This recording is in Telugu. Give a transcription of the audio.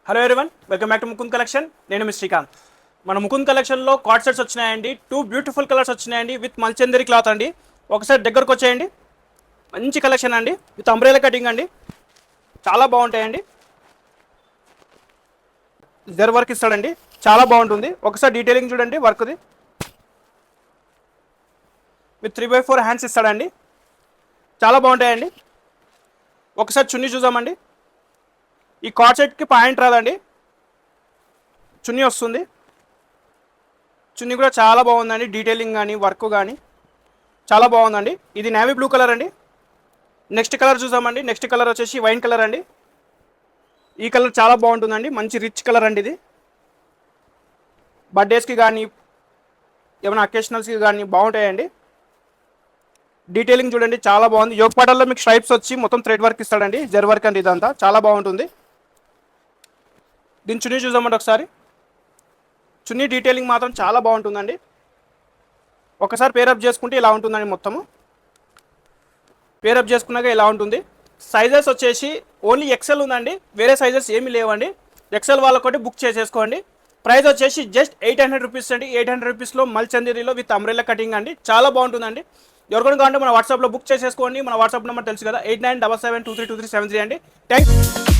Hello everyone, welcome back to Mukund collection. నేను మీ శ్రీకాంత్. మన ముకుంద్ కలెక్షన్లో కార్డ్ సెట్స్ వచ్చినాయండి. 2 బ్యూటిఫుల్ కలర్స్ వచ్చినాయండి విత్ మల్చందరి క్లాత్ అండి. ఒకసారి దగ్గరకు వచ్చేయండి. మంచి కలెక్షన్ అండి విత్ అంబ్రెలా కటింగ్ అండి. చాలా బాగుంటాయండి. జర్ వర్క్ ఇస్తాడండి, చాలా బాగుంటుంది. ఒకసారి డీటెయిలింగ్ చూడండి వర్క్ది. విత్ 3/4 హ్యాండ్స్ ఇస్తాడండి. చాలా బాగుంటాయండి. ఒకసారి చున్నీ చూద్దామండి. ఈ కార్డ్ సెట్కి పాయింట్ రాదండి, చున్నీ వస్తుంది. చున్నీ కూడా చాలా బాగుందండి. డీటెయిలింగ్ కానీ వర్క్ కానీ చాలా బాగుందండి. ఇది నేవీ బ్లూ కలర్ అండి. నెక్స్ట్ కలర్ చూసామండి. నెక్స్ట్ కలర్ వచ్చేసి వైన్ కలర్ అండి. ఈ కలర్ చాలా బాగుంటుందండి. మంచి రిచ్ కలర్ అండి. ఇది బర్త్డేస్కి కానీ ఏమైనా అకేషనల్స్కి కానీ బాగుంటాయండి. డీటెయిలింగ్ చూడండి, చాలా బాగుంది. యోగ్ పాటల్లో మీకు స్ట్రైప్స్ వచ్చి మొత్తం థ్రెడ్ వర్క్ ఇస్తాడండి. జర్ వర్క్ అండి. ఇదంతా చాలా బాగుంటుంది. దీని చున్నీ చూసామండి ఒకసారి. చున్నీ డీటెయిలింగ్ మాత్రం చాలా బాగుంటుందండి. ఒకసారి పేరప్ చేసుకుంటే ఇలా ఉంటుందండి. మొత్తము పేరప్ చేసుకున్నాక ఇలా ఉంటుంది. సైజెస్ వచ్చేసి ఓన్లీ ఎక్సెల్ ఉందండి, వేరే సైజెస్ ఏమీ లేవండి. ఎక్సెల్ వాళ్ళకొకటి బుక్ చేసేసుకోండి. ప్రైస్ వచ్చేసి జస్ట్ 800 రూపీస్ అండి. 800 రూపీస్లో మల్చందరిలో విత్ అంబ్రెల్లా కటింగ్ అండి. చాలా బాగుంటుందండి. ఎవరికైనా కావాలంటే మన వాట్సాప్లో బుక్ చేసేసుకోండి. మన వాట్సాప్ నెంబర్ తెలుసు కదా, 8977232373 అండి. థ్యాంక్